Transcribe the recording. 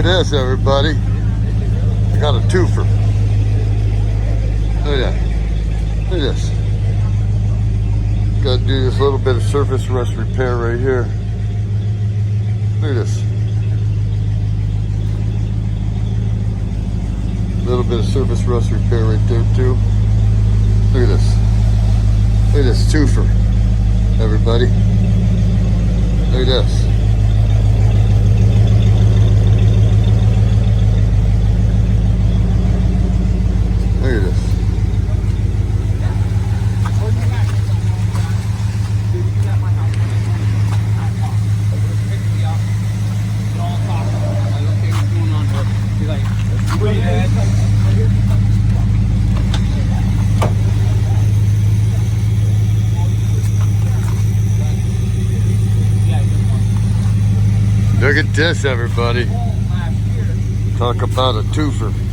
at this, everybody. I got a twofer. Look at that. Look at this. Got to do this little bit of surface rust repair right here. Look at this. Little bit of surface rust repair right there too. Look at this. Look at this twofer, everybody. Look at this. Look at this. Look at this, everybody. Talk about a twofer.